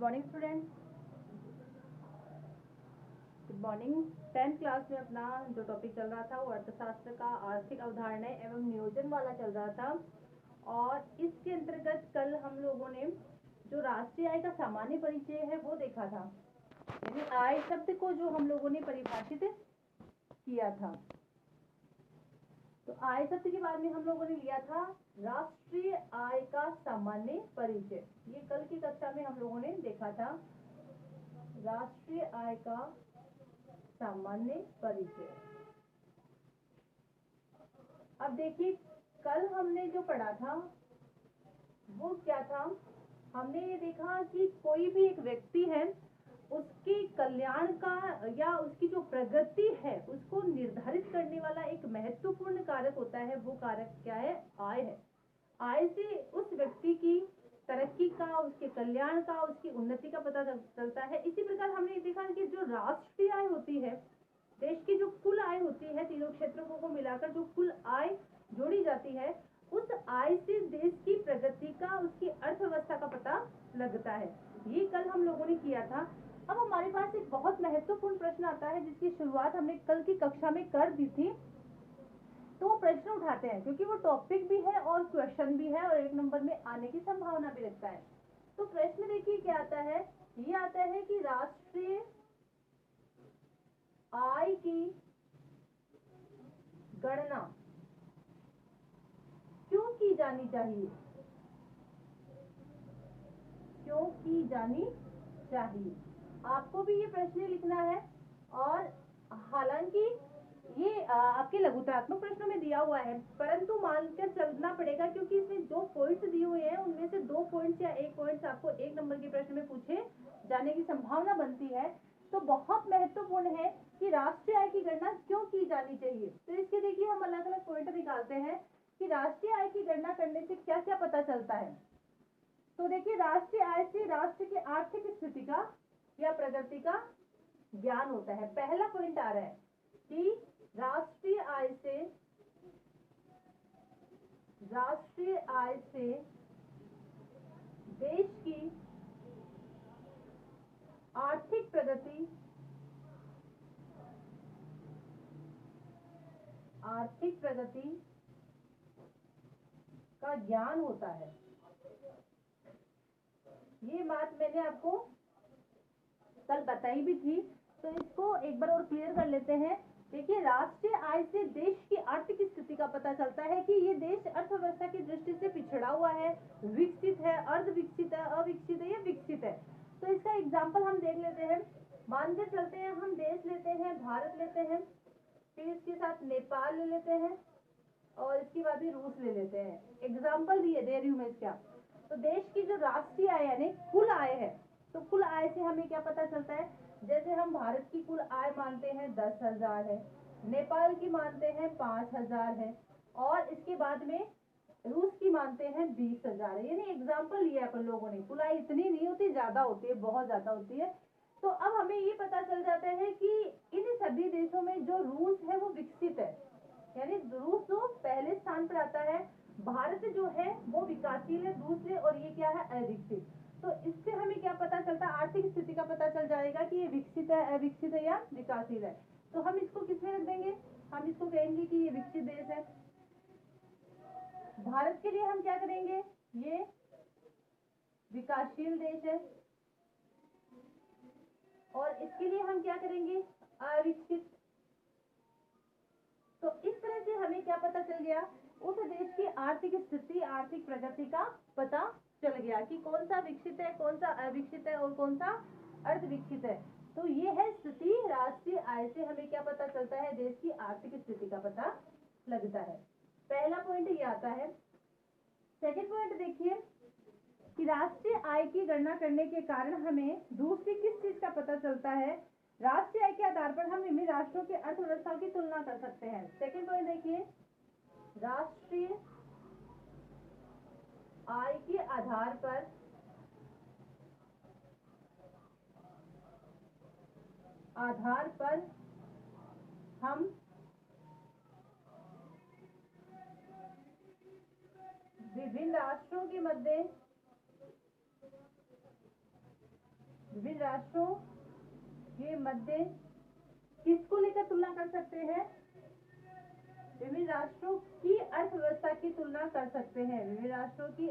Morning student, good morning. 10th class में अपना जो टॉपिक चल रहा था वो अर्थशास्त्र का आर्थिक अवधारणाएं एवं नियोजन वाला चल रहा था। और इसके अंतर्गत कल हम लोगों ने जो राष्ट्रीय आय का सामान्य परिचय है वो देखा था, यानी आय शब्द को जो हम लोगों ने परिभाषित किया था। तो आय शब्द के बाद में हम लोगों ने लिया था राष्ट्रीय आय का सामान्य परिचय। ये कल की कक्षा में हम लोगों ने देखा था, राष्ट्रीय आय का सामान्य परिचय। अब देखिए, कल हमने जो पढ़ा था वो क्या था। हमने ये देखा कि कोई भी एक व्यक्ति है, उसके कल्याण का या उसकी जो प्रगति है उसको निर्धारित करने वाला एक महत्वपूर्ण कारक होता है। वो कारक क्या है? आय है। आय से उस व्यक्ति की तरक्की का, उसके कल्याण का, उसकी उन्नति का पता चलता है। इसी प्रकार हमने देखा कि जो राष्ट्रीय आय होती है, देश की जो कुल आय होती है, तीनों क्षेत्रों को मिलाकर जो कुल आय जोड़ी जाती है, उस आय से देश की प्रगति का, उसकी अर्थव्यवस्था का पता लगता है। ये कल हम लोगों ने किया था। अब हमारे पास एक बहुत महत्वपूर्ण प्रश्न आता है जिसकी शुरुआत हमने कल की कक्षा में कर दी थी। तो वो प्रश्न उठाते हैं क्योंकि वो टॉपिक भी है और क्वेश्चन भी है और 1 नंबर में आने की संभावना भी रखता है। तो प्रश्न देखिए क्या आता है। ये आता है कि राष्ट्रीय आय की गणना क्यों की जानी चाहिए? क्यों की जानी चाहिए? आपको भी ये प्रश्न लिखना है। और हालांकि ये आपके लघुतात्मक प्रश्नों में दिया हुआ है, परंतु मानकर चलना पड़ेगा क्योंकि इसमें जो पॉइंट्स दिए हुए हैं उनमें से 2 पॉइंट्स या 1 पॉइंट्स आपको 1 नंबर के प्रश्न में पूछे जाने की संभावना बनती है। तो बहुत महत्वपूर्ण है कि राष्ट्रीय आय की गणना क्यों की जानी चाहिए। तो इसके देखिए हम अलग अलग पॉइंट निकालते हैं कि राष्ट्रीय आय की गणना करने से क्या क्या पता चलता है। तो देखिए, राष्ट्रीय आय से राष्ट्र की आर्थिक स्थिति का या प्रगति का ज्ञान होता है। पहला पॉइंट आ रहा है कि राष्ट्रीय आय से देश की आर्थिक प्रगति का ज्ञान होता है। ये बात मैंने आपको कल बताई भी थी, तो इसको एक बार और क्लियर कर लेते हैं। देखिए, राष्ट्रीय आय से देश की आर्थिक स्थिति का पता चलता है कि ये देश अर्थव्यवस्था की दृष्टि से पिछड़ा हुआ है, विकसित है, अर्ध विकसित है, अविकसित है या विकसित है। तो इसका एग्जाम्पल हम देख लेते हैं। मान के चलते हैं, हम देश लेते हैं, भारत लेते हैं, फिर इसके साथ नेपाल ले लेते हैं और इसके बाद ही रूस ले लेते हैं। एग्जाम्पल दे रही हूँ मैं इसका। तो देश की जो राष्ट्रीय आय यानी कुल आय है, तो कुल आय से हमें क्या पता चलता है। जैसे हम भारत की कुल आय मानते हैं 10,000 है, नेपाल की मानते हैं 5,000 है, और इसके बाद में रूस की मानते हैं 20,000 है। यानी एग्जाम्पल लिया अपन लोगों ने। कुल आय इतनी नहीं होती, ज्यादा होती है, बहुत ज्यादा होती है। तो अब हमें ये पता चल जाता है कि इन सभी देशों में जो रूस है वो विकसित है, यानी रूस जो पहले स्थान पर आता है, भारत जो है वो विकासशील है दूसरे, और ये क्या है? अविकसित। तो इससे हमें क्या पता चलता है? आर्थिक स्थिति का पता चल जाएगा कि ये विकसित है, अविकसित है या विकासशील है। तो हम इसको किसमें रख देंगे? हम इसको कहेंगे कि ये विकसित देश है। भारत के लिए हम क्या करेंगे? ये विकासशील देश है। और इसके लिए हम क्या करेंगे? अविकसित। तो इस तरह से हमें क्या पता चल गया? उस देश की आर्थिक स्थिति, आर्थिक प्रगति का पता चल गया कि कौन सा विकसित है, कौन सा अविकसित है और कौन सा अर्ध विकसित है। तो ये है स्थिति। राष्ट्रीय आय से हमें क्या पता चलता है? देश की आर्थिक स्थिति का पता लगता है। पहला पॉइंट ये आता है। सेकेंड पॉइंट देखिए कि राष्ट्रीय आय की गणना करने के कारण हमें दूसरी किस चीज का पता चलता है? राष्ट्रीय आय के आधार पर हम विभिन्न राष्ट्रों की अर्थव्यवस्था की तुलना कर सकते हैं। सेकेंड पॉइंट देखिए, राष्ट्रीय आय के आधार पर हम विभिन्न राष्ट्रों के मध्य राष्ट्रों के मध्य किसको लेकर तुलना कर सकते हैं? विभिन्न राष्ट्रों की अर्थव्यवस्था की तुलना कर सकते हैं। विभिन्न राष्ट्रों की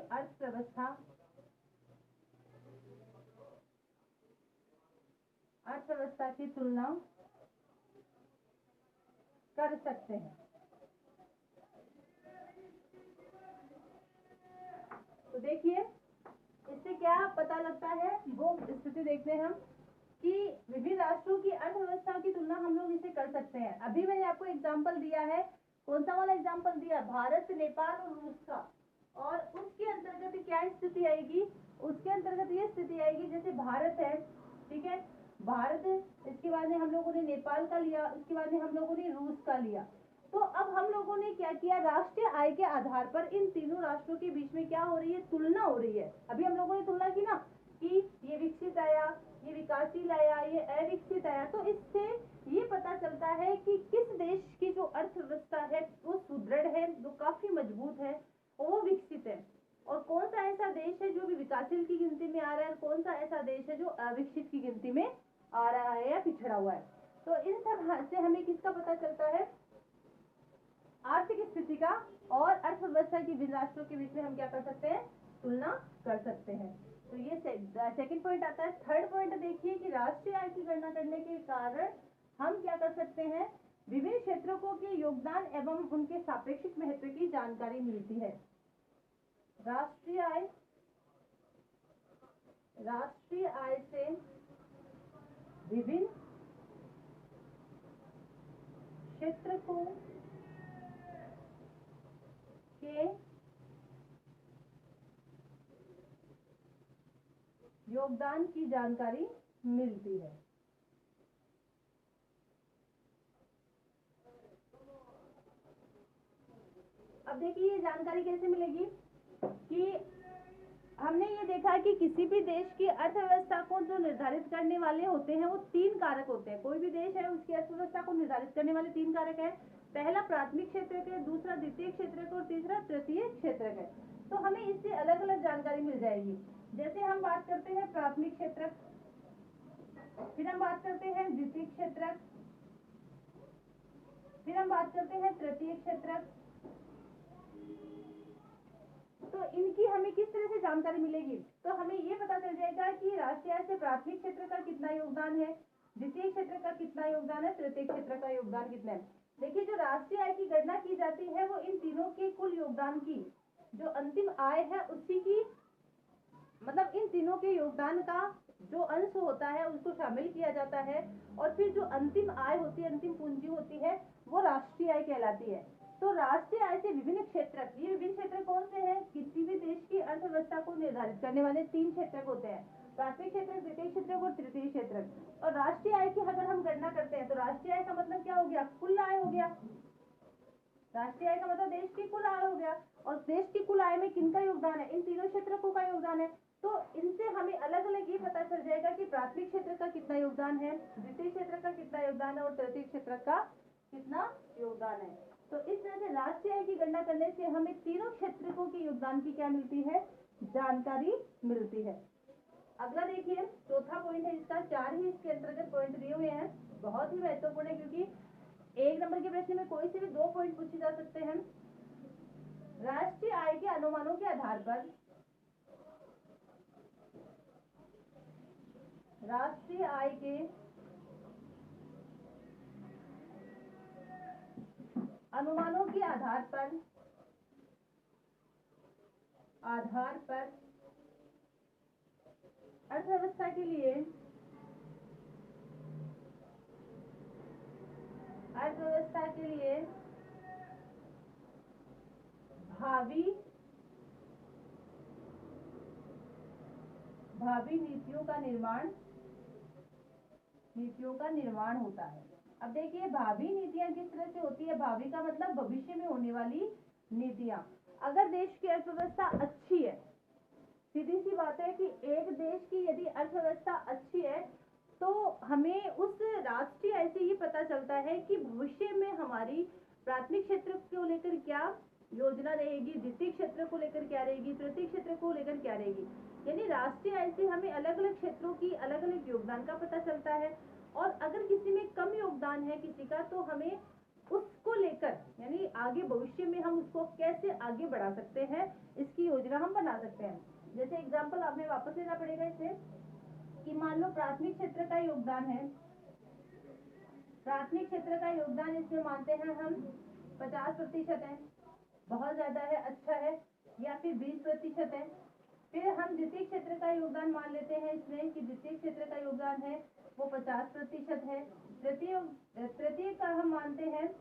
अर्थव्यवस्था की तुलना कर सकते हैं। तो देखिए इससे क्या पता लगता है, वो स्थिति देखते हैं हम कि विभिन्न राष्ट्रों की अर्थव्यवस्था की तुलना हम लोग इसे कर सकते हैं। अभी मैंने आपको एग्जांपल दिया है, कौन सा वाला एग्जांपल दिया? भारत, नेपाल और रूस का। और उसके अंतर्गत क्या स्थिति आएगी? उसके अंतर्गत ये स्थिति आएगी जैसे भारत है, ठीक है, भारत, इसके बाद में हम लोगों ने नेपाल का लिया, उसके बाद में हम लोगों ने रूस का लिया। तो अब हम लोगों ने क्या किया, राष्ट्रीय आय के आधार पर इन तीनों राष्ट्रों के बीच में क्या हो रही है, तुलना हो रही है। अभी हम लोगों ने तुलना की ना कि ये विकसित आया, ये विकासशील आया, ये अविकसित आया। तो इससे ये पता चलता है कि किस देश की जो अर्थव्यवस्था है वो सुदृढ़ है, जो काफी मजबूत है, वो विकसित है, और कौन सा ऐसा देश है जो भी विकासशील की गिनती में आ रहा है, कौन सा ऐसा देश है जो अविकसित की गिनती में आ रहा है या पिछड़ा हुआ है। तो इन सब से हमें किसका पता चलता है? आर्थिक स्थिति का, और अर्थव्यवस्था की विभिन्न राष्ट्रों के बीच में हम क्या कर सकते हैं, तुलना कर सकते हैं। तो ये सेकंड पॉइंट आता है। थर्ड पॉइंट देखिए कि राष्ट्रीय आय की गणना करने के कारण हम क्या कर सकते हैं, विभिन्न क्षेत्रों के योगदान एवं उनके सापेक्षिक महत्व की जानकारी मिलती है। राष्ट्रीय आय से विभिन्न क्षेत्रों के योगदान की जानकारी मिलती है। अब देखिए ये जानकारी कैसे मिलेगी कि हमने ये देखा कि किसी भी देश की अर्थव्यवस्था को जो निर्धारित करने वाले होते हैं वो तीन कारक होते हैं। कोई भी देश है उसकी अर्थव्यवस्था को निर्धारित करने वाले तीन कारक है। पहला प्राथमिक क्षेत्रक है, दूसरा द्वितीय क्षेत्रक और तीसरा तृतीय क्षेत्रक है। तो हमें इससे अलग अलग जानकारी मिल जाएगी। जैसे हम बात करते हैं प्राथमिक क्षेत्रक, फिर हम बात करते हैं द्वितीय क्षेत्रक, फिर हम बात करते हैं तृतीय क्षेत्रक। तो इनकी हमें किस तरह से जानकारी मिलेगी? तो हमें ये पता चल जाएगा कि राष्ट्रीय आय से प्राथमिक क्षेत्र का कितना योगदान है, द्वितीय क्षेत्र का कितना योगदान है, तृतीय क्षेत्र का योगदान कितना है। देखिए जो राष्ट्रीय आय की गणना की जाती है वो इन तीनों के कुल योगदान की जो अंतिम आय है उसी की, मतलब इन तीनों के योगदान का जो अंश होता है उसको शामिल किया जाता है, और फिर जो अंतिम आय होती है, अंतिम पूंजी होती है, वो राष्ट्रीय आय कहलाती है। तो राष्ट्रीय आय से विभिन्न क्षेत्रक, ये विभिन्न क्षेत्र कौन से हैं? किसी भी देश की अर्थव्यवस्था को निर्धारित करने वाले तीन क्षेत्रक होते हैं, प्राथमिक क्षेत्र, द्वितीय क्षेत्रक और तृतीय क्षेत्रक। और राष्ट्रीय आय की अगर हम गणना करते हैं तो राष्ट्रीय आय का मतलब क्या हो गया? कुल आय हो गया। राष्ट्रीय आय का मतलब देश की कुल आय हो गया, और देश की कुल आय में किनका योगदान है? इन तीनों क्षेत्रकों का योगदान है। तो इनसे हमें अलग अलग ये पता चल जाएगा कि प्राथमिक क्षेत्र का कितना योगदान है, द्वितीय क्षेत्र का कितना योगदान है और तृतीय क्षेत्र का कितना योगदान है। तो इस तरह से राष्ट्रीय आय की गणना करने से हमें तीनों क्षेत्रकों के योगदान की क्या मिलती है? जानकारी मिलती है। अगला देखिए चौथा पॉइंट है, इसका चार ही इसके अंतर्गत पॉइंट दिए हुए हैं, बहुत ही महत्वपूर्ण है क्योंकि एक नंबर के प्रश्न में कोई से भी दो पॉइंट पूछे जा सकते हैं। राष्ट्रीय आय के अनुमानों के आधार पर, राष्ट्रीय आय के अनुमानों के आधार पर अर्थव्यवस्था के लिए भावी नीतियों का निर्माण होता है। अब देखिए भावी नीतियां किस तरह से होती है? भावी का मतलब भविष्य में होने वाली नीतियां। अगर देश की अर्थव्यवस्था अच्छी है, सीधी सी बात है कि एक देश की यदि अर्थव्यवस्था अच्छी है तो हमें उस राष्ट्रीय आय से ये पता चलता है कि भविष्य में हमारी प्राथमिक क्षेत्र को लेकर क्या योजना रहेगी, द्वितीय क्षेत्र को लेकर क्या रहेगी, तृतीय क्षेत्र को लेकर क्या रहेगी। यानी राष्ट्रीय आय से हमें अलग अलग क्षेत्रों की अलग अलग योगदान का पता चलता है। और अगर किसी में कम योगदान है किसी का, तो हमें उसको लेकर यानी आगे भविष्य में हम उसको कैसे आगे बढ़ा सकते हैं, इसकी योजना हम बना सकते हैं। जैसे एग्जाम्पल आपने वापस लेना पड़ेगा इसे, कि मान लो प्राथमिक क्षेत्र का योगदान है, प्राथमिक क्षेत्र का योगदान इसमें मानते हैं हम 50% है, बहुत ज्यादा है, अच्छा है, या फिर 20% है। फिर हम द्वितीय क्षेत्र का योगदान मान लेते हैं इसमें कि द्वितीय क्षेत्र का योगदान है वो 50% है। तृतीय का हम मानते हैं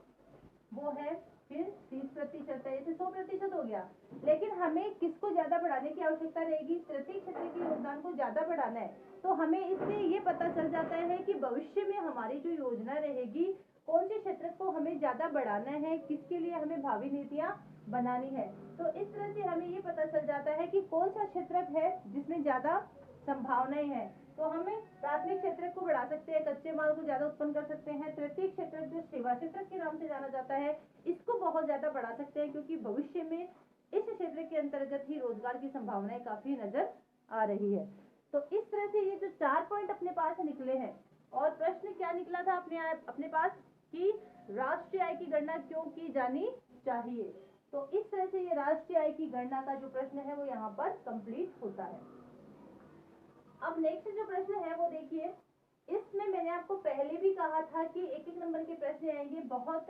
वो है फिर 30% है, इसे 100% हो गया। लेकिन हमें किसको ज्यादा बढ़ाने की आवश्यकता रहेगी, तृतीय क्षेत्र के योगदान को ज्यादा बढ़ाना है। तो हमें इससे ये पता चल जाता है कि भविष्य में हमारी जो योजना रहेगी, कौन से क्षेत्र को हमें ज्यादा बढ़ाना है, किसके लिए हमें भावी नीतियां बनानी है। तो इस तरह से हमें ये पता चल जाता है कि कौन सा क्षेत्र है जिसमें ज्यादा संभावनाएं हैं। तो हमें प्राथमिक क्षेत्र को बढ़ा सकते हैं, कच्चे माल को ज्यादा उत्पन्न कर सकते हैं। तृतीय क्षेत्र जो सेवा क्षेत्र के नाम से जाना जाता है, इसको बहुत ज्यादा बढ़ा सकते हैं, क्योंकि भविष्य में इस क्षेत्र के अंतर्गत ही रोजगार की संभावनाएं काफी नजर आ रही है। तो इस तरह से ये जो 4 पॉइंट अपने पास निकले हैं, और प्रश्न क्या निकला था अपने पास कि राष्ट्रीय आय की गणना क्यों की जानी चाहिए। तो इस तरह से ये राष्ट्रीय आय की गणना का जो प्रश्न है वो यहाँ पर कंप्लीट होता है। अब नेक्स्ट जो प्रश्न है वो देखिए, इसमें मैंने आपको पहले भी कहा था कि एक एक नंबर के प्रश्न आएंगे। बहुत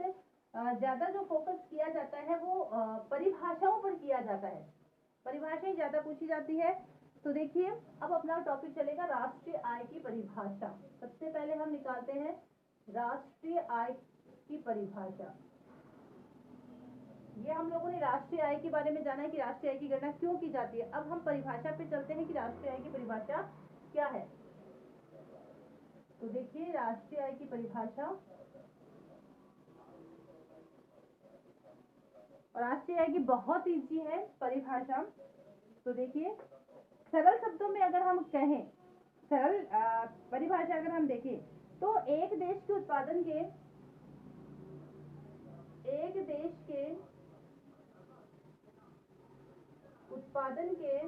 ज्यादा जो फोकस किया जाता है वो परिभाषाओं पर किया जाता है, परिभाषाएं ज्यादा पूछी जाती है। तो देखिए अब अपना टॉपिक चलेगा राष्ट्रीय आय की परिभाषा। सबसे पहले हम निकालते हैं राष्ट्रीय आय की परिभाषा। ये हम लोगों ने राष्ट्रीय आय के बारे में जाना है कि राष्ट्रीय आय की गणना क्यों की जाती है। अब हम परिभाषा पे चलते हैं कि राष्ट्रीय आय की परिभाषा क्या है। तो देखिए राष्ट्रीय आय की परिभाषा, और राष्ट्रीय आय की बहुत ईजी है परिभाषा। तो देखिए सरल शब्दों में अगर हम कहें, सरल परिभाषा अगर हम देखें, तो एक देश के उत्पादन के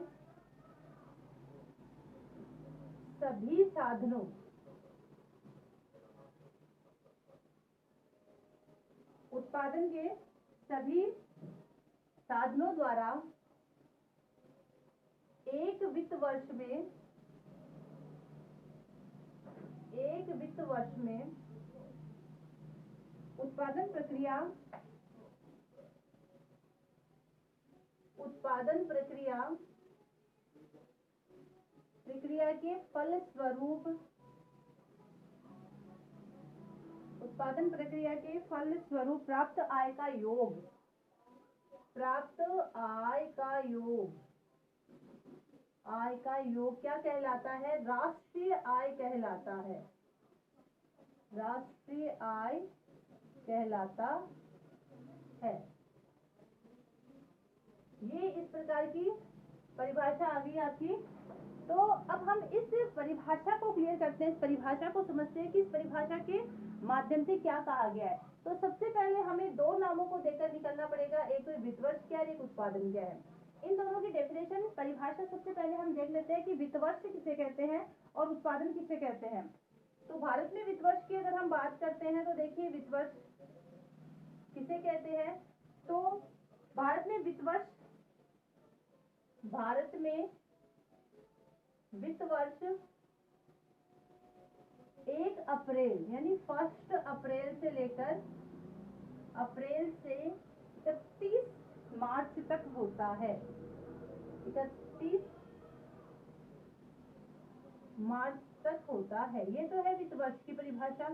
सभी साधनों, उत्पादन के सभी साधनों द्वारा एक वित्त वर्ष में उत्पादन प्रक्रिया के फलस्वरूप प्राप्त आय का योग क्या कहलाता है, राष्ट्रीय आय कहलाता है। राष्ट्रीय आय कहलाता है। ये इस प्रकार की परिभाषा आ गई आपकी। तो अब हम इस परिभाषा को क्लियर करते हैं, इस परिभाषा को समझते हैं कि इस परिभाषा के माध्यम से क्या कहा गया है। तो सबसे पहले हमें दो नामों को देकर निकलना पड़ेगा, एक तो वित्त वर्ष क्या है, एक उत्पादन क्या है। इन दोनों की डेफिनेशन परिभाषा सबसे पहले हम देख लेते हैं कि वित्त वर्ष किसे कहते हैं और उत्पादन किसे कहते हैं। तो भारत में वित्त वर्ष की अगर हम बात करते हैं तो देखिए वित्त वर्ष किसे कहते हैं। तो भारत में वित्त वर्ष 1 अप्रैल यानी 1 अप्रैल से लेकर 31 मार्च तक होता है। 31 मार्च तक होता है। ये तो है वित्त वर्ष की परिभाषा,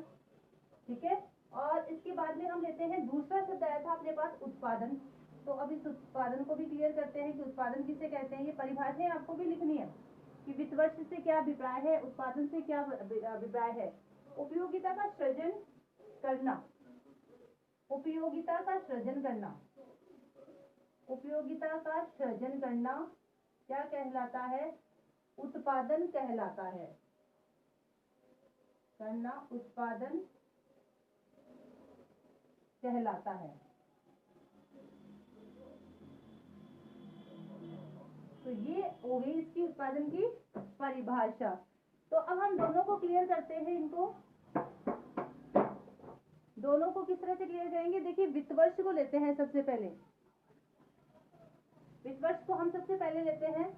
ठीक है। और इसके बाद में हम लेते हैं दूसरा शब्द आया था अपने पास उत्पादन। तो अब इस उत्पादन को भी क्लियर करते हैं कि उत्पादन किसे कहते हैं। ये परिभाषाएं आपको भी लिखनी है कि वित्त वर्ष से क्या अभिप्राय है, उत्पादन से क्या अभिप्राय है। उपयोगिता का सृजन करना, उपयोगिता का सृजन करना क्या कहलाता है, उत्पादन कहलाता है। करना उत्पादन कहलाता है। तो ये हो गई इसकी उत्पादन की परिभाषा। तो अब हम दोनों को क्लियर करते हैं, इनको दोनों को किस तरह से क्लियर करेंगे। देखिए वित्त वर्ष को लेते हैं सबसे पहले, वित्त वर्ष को हम सबसे पहले लेते हैं।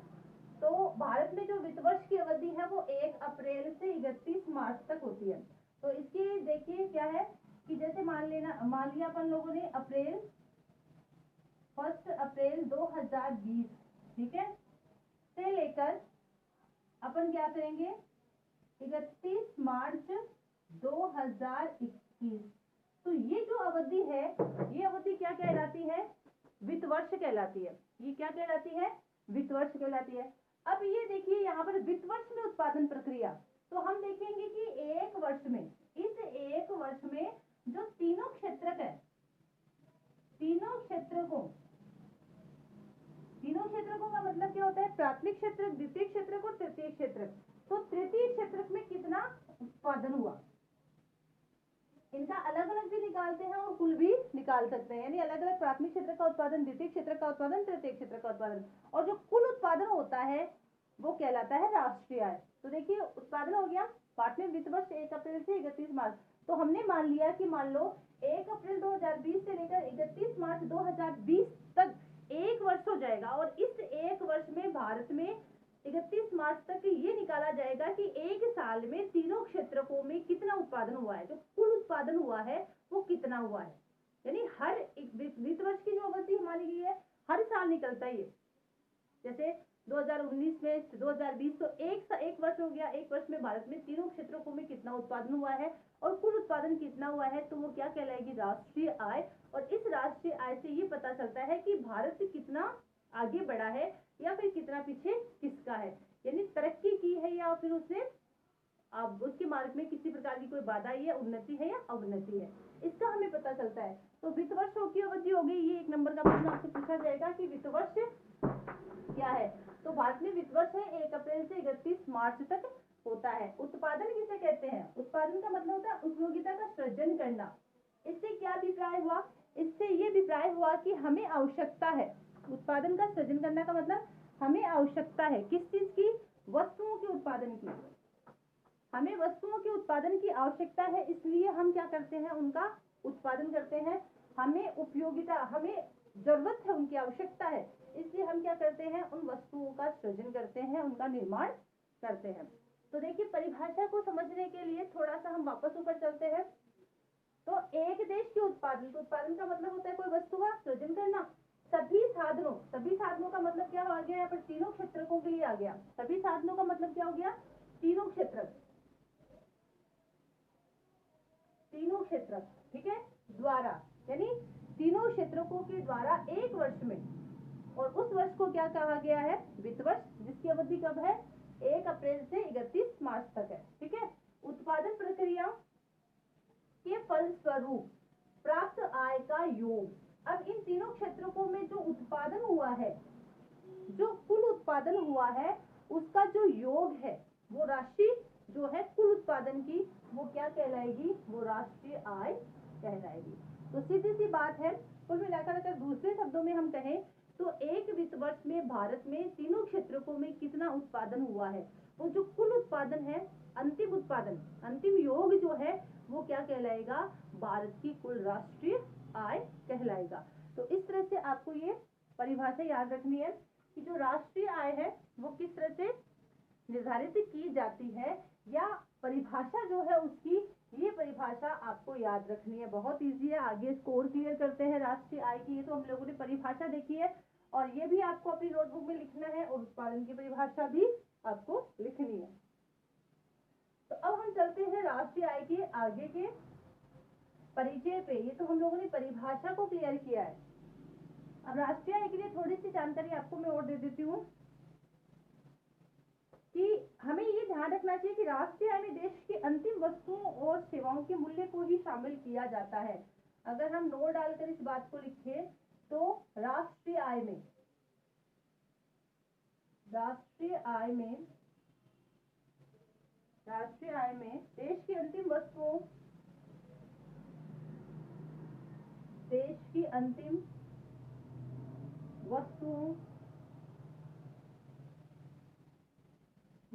तो भारत में जो वित्त वर्ष की अवधि है वो 1 अप्रैल से 31 मार्च तक होती है। तो इसकी देखिए क्या है कि जैसे मान लिया अपन लोगों ने 1 अप्रैल 2020, ठीक है, से लेकर अपन क्या करेंगे 31 मार्च 2021। तो ये जो अवधि है, ये अवधि क्या कहलाती है, वित्त वर्ष कहलाती है। ये क्या कहलाती है, वित्त वर्ष कहलाती है। अब ये देखिए यहाँ पर वित्त वर्ष में उत्पादन प्रक्रिया, तो हम देखेंगे कि एक वर्ष में, इस एक वर्ष में जो तीनों क्षेत्रक है, तीनों क्षेत्रकों का मतलब क्या होता है, प्राथमिक क्षेत्रक, द्वितीय क्षेत्रक और तृतीय क्षेत्रक। तो तृतीय क्षेत्रक में कितना उत्पादन हुआ, इनका अलग अलग भी निकालते हैं और कुल भी निकाल सकते हैं, यानी अलग अलग प्राथमिक क्षेत्र का उत्पादन, द्वितीय क्षेत्र का उत्पादन, तृतीय क्षेत्र का उत्पादन, और जो कुल उत्पादन होता है वो कहलाता है राष्ट्रीय आय। तो देखिए उत्पादन हो गया, पार्ट में वित्त वर्ष 1 अप्रैल से 31 मार्च। तो हमने मान लिया कि मान लो 1 अप्रैल 2020 से लेकर 31 मार्च 2020 तक एक वर्ष हो जाएगा, और इस एक वर्ष में भारत में 31 मार्च तक ये निकाला जाएगा कि एक साल में तीनों क्षेत्रकों में कितना उत्पादन हुआ है, जो कुल उत्पादन हुआ है वो कितना हुआ है। यानी हर एक वित्त वर्ष की जो अवधि मानी गई है हर साल निकलता है ये। जैसे 2019 में 2020, तो एक वर्ष हो गया, एक वर्ष में भारत में तीनों क्षेत्रकों में कितना उत्पादन हुआ है और कुल उत्पादन कितना हुआ है, तो वो क्या कहलाएगी, राष्ट्रीय आय। और इस राष्ट्रीय आय से ये पता चलता है कि भारत कितना आगे बढ़ा है या फिर कितना पीछे किसका है, यानी तरक्की की है या फिर उसने अब उसके मार्ग में किसी प्रकार की कोई बाधा है, उन्नति है या अवनति है, इसका हमें पता चलता है। तो वित्त वर्षों की अवधि हो गई, ये 1 नंबर का प्रश्न आपसे पूछा जाएगा कि वित्त वर्ष क्या है। तो भारत में वित्त वर्ष है 1 अप्रैल से 31 मार्च तक होता है। उत्पादन किसे कहते हैं, उत्पादन का मतलब होता है उपयोगिता का सृजन करना। इससे क्या अभिप्राय हुआ, इससे ये अभिप्राय हुआ कि हमें आवश्यकता है, उत्पादन का सृजन करने का मतलब हमें आवश्यकता है किस चीज की, वस्तुओं के उत्पादन की। हमें वस्तुओं के उत्पादन की आवश्यकता है, इसलिए हम क्या करते हैं, उनका उत्पादन करते हैं। हमें उपयोगिता, हमें जरूरत है, उनकी आवश्यकता है, इसलिए हम क्या करते हैं, उन वस्तुओं का सृजन करते हैं, उनका निर्माण करते हैं। तो देखिए परिभाषा को समझने के लिए थोड़ा सा हम वापस ऊपर चलते हैं। तो एक देश के उत्पादन, तो उत्पादन का मतलब होता है कोई वस्तु का सृजन करना। सभी साधनों का मतलब क्या आ गया, यहाँ पर तीनों क्षेत्रकों के लिए आ गया। सभी साधनों का मतलब क्या हो गया, तीनों क्षेत्र, ठीक है, द्वारा, यानी तीनों क्षेत्रकों के द्वारा एक वर्ष में, और उस वर्ष को क्या कहा गया है, वित्त वर्ष, जिसकी अवधि कब है, 1 अप्रैल से 31 मार्च तक है, ठीक है। उत्पादन प्रक्रिया के फलस्वरूप प्राप्त आय का योग। अब इन तीनों क्षेत्रकों में जो उत्पादन हुआ है, जो कुल उत्पादन हुआ है, उसका जो योग है, वो राशि जो है कुल उत्पादन की, वो क्या कहलाएगी, वो राष्ट्रीय आय कहलाएगी। तो सीधी सी बात है, कुल मिलाकर अगर दूसरे शब्दों में हम कहें तो एक वित्त वर्ष में भारत में तीनों क्षेत्रकों में कितना उत्पादन हुआ है, वो जो कुल उत्पादन है, अंतिम उत्पादन, अंतिम योग जो है, वो क्या कहलाएगा, भारत की कुल राष्ट्रीय आय कहलाएगा। तो इस तरह से आपको ये परिभाषा याद रखनी है कि जो राष्ट्रीय आय है वो किस तरह से निर्धारित की जाती है, या परिभाषा जो है उसकी, ये परिभाषा आपको याद रखनी है। बहुत इजी है। आगे स्कोर क्लियर करते हैं राष्ट्रीय आय की। ये तो हम लोगों ने परिभाषा देखी है, और ये भी आपको अपनी नोटबुक में लिखना है, और उत्पादन की परिभाषा भी आपको लिखनी है। तो अब हम चलते हैं राष्ट्रीय आय के आगे के परिचय पे। ये तो हम लोगों ने परिभाषा को क्लियर किया है। अब राष्ट्रीय आय के लिए थोड़ी सी जानकारी आपको मैं और दे देती हूँ कि हमें ये ध्यान रखना चाहिए कि राष्ट्रीय आय में देश की अंतिम वस्तुओं और सेवाओं के मूल्य को ही शामिल किया जाता है। अगर हम नोट डालकर इस बात को लिखें तो राष्ट्रीय आय में देश की अंतिम वस्तुओं,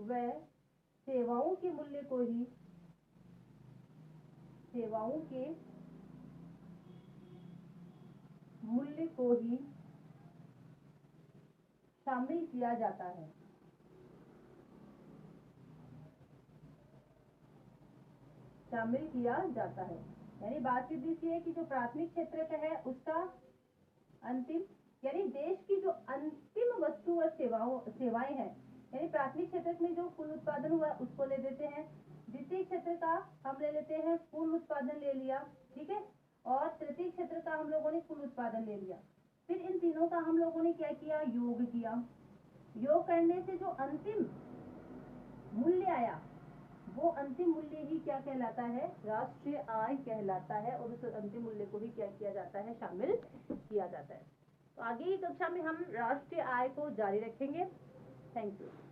व सेवाओं के मूल्य को ही शामिल किया जाता है। यानी बात सीधी सी है कि जो प्राथमिक क्षेत्र का है उसका अंतिम, यानी देश की जो अंतिम वस्तु और सेवाएं हैं, यानी प्राथमिक क्षेत्र में जो कुल उत्पादन हुआ उसको ले देते हैं, द्वितीय क्षेत्र का हम ले लेते हैं कुल उत्पादन ले लिया, ठीक है, और तृतीय क्षेत्र का हम लोगों ने कुल उत्पादन ले लिया। फिर इन तीनों का हम लोगों ने क्या किया, योग किया। योग करने से जो अंतिम मूल्य आया वो अंतिम मूल्य ही क्या कहलाता है, राष्ट्रीय आय कहलाता है, और उस अंतिम मूल्य को ही क्या किया जाता है, शामिल किया जाता है। तो आगे की कक्षा में हम राष्ट्रीय आय को जारी रखेंगे। Thank you.